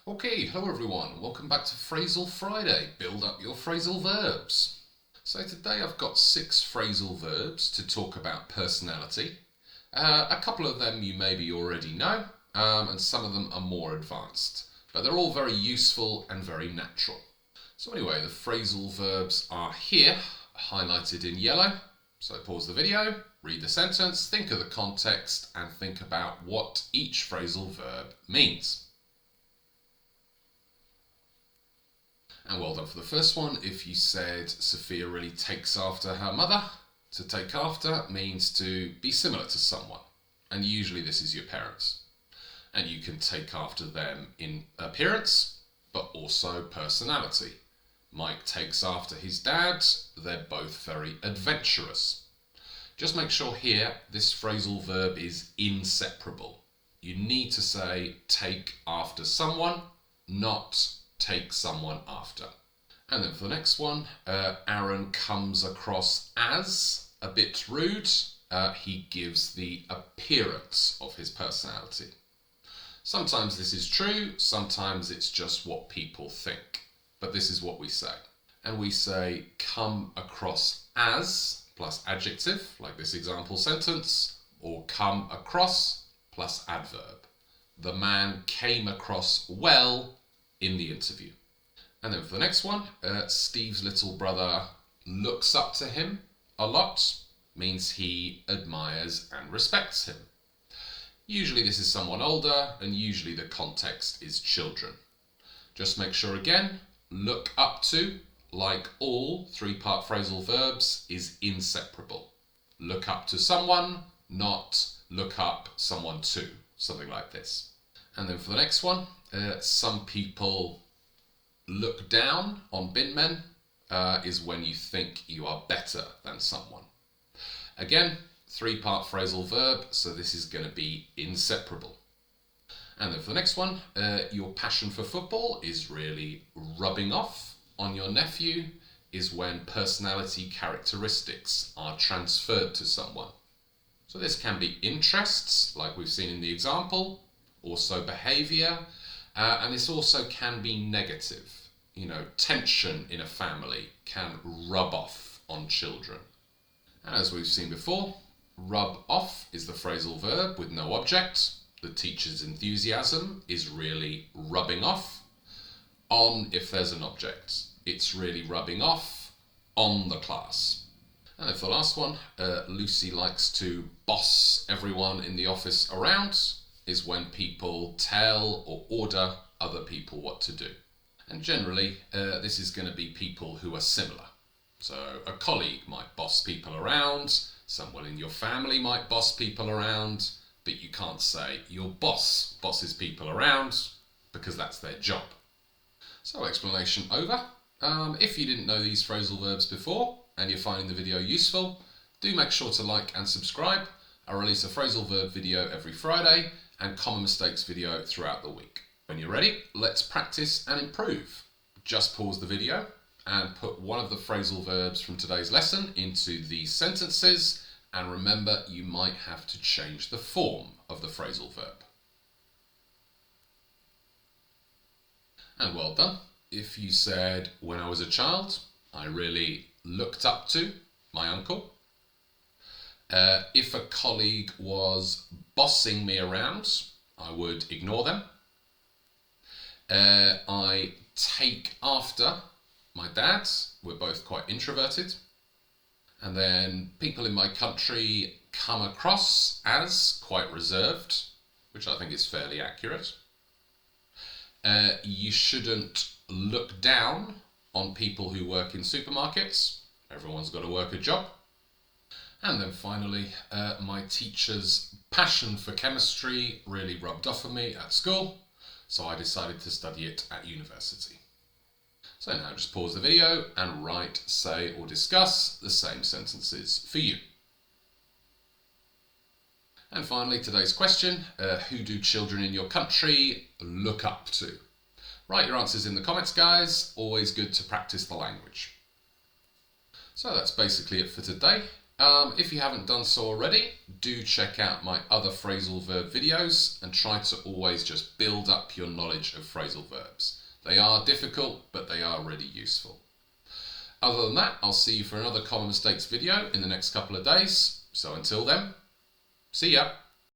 Okay, hello everyone. Welcome back to Phrasal Friday. Build up your phrasal verbs. So today I've got 6 phrasal verbs to talk about personality. A couple of them you maybe already know, and some of them are more advanced. But they're all very useful and very natural. So anyway, the phrasal verbs are here, highlighted in yellow. So pause the video, read the sentence, think of the context, and think about what each phrasal verb means. And well done for the first one. If you said Sophia really takes after her mother, to take after means to be similar to someone. And usually this is your parents. And you can take after them in appearance, but also personality. Mike takes after his dad. They're both very adventurous. Just make sure here this phrasal verb is inseparable. You need to say take after someone, not take someone after. And then for the next one, Aaron comes across as a bit rude. He gives the appearance of his personality. Sometimes this is true, sometimes it's just what people think. But this is what we say. And we say come across as plus adjective, like this example sentence, or come across plus adverb. The man came across well in the interview. And then for the next one, Steve's little brother looks up to him a lot, means he admires and respects him. Usually this is someone older, and usually the context is children. Just make sure again, look up to, like all 3-part phrasal verbs, is inseparable. Look up to someone, not look up someone to, something like this. And then for the next one, some people look down on bin men is when you think you are better than someone. Again, 3-part phrasal verb, so this is going to be inseparable. And then for the next one, your passion for football is really rubbing off on your nephew, is when personality characteristics are transferred to someone. So this can be interests, like we've seen in the example, also behaviour, and this also can be negative. Tension in a family can rub off on children. And as we've seen before, rub off is the phrasal verb with no object. The teacher's enthusiasm is really rubbing off. On, if there's an object, it's really rubbing off on the class. And then for the last one, Lucy likes to boss everyone in the office around, is when people tell or order other people what to do. And generally, this is going to be people who are similar. So a colleague might boss people around, someone in your family might boss people around, but you can't say your boss bosses people around because that's their job. So explanation over. If you didn't know these phrasal verbs before and you're finding the video useful, do make sure to like and subscribe. I release a phrasal verb video every Friday and common mistakes video throughout the week. When you're ready, let's practice and improve. Just pause the video and put one of the phrasal verbs from today's lesson into these sentences, and remember you might have to change the form of the phrasal verb. And well done. If you said, when I was a child, I really looked up to my uncle. If a colleague was bossing me around, I would ignore them. I take after my dad. We're both quite introverted. And then people in my country come across as quite reserved, which I think is fairly accurate. You shouldn't look down on people who work in supermarkets. Everyone's got to work a job. And then finally, my teacher's passion for chemistry really rubbed off on me at school, so I decided to study it at university. So now just pause the video and write, say or discuss the same sentences for you. And finally, today's question, who do children in your country look up to? Write your answers in the comments, guys. Always good to practice the language. So that's basically it for today. If you haven't done so already, do check out my other phrasal verb videos and try to always just build up your knowledge of phrasal verbs. They are difficult, but they are really useful. Other than that, I'll see you for another common mistakes video in the next couple of days. So until then, see ya!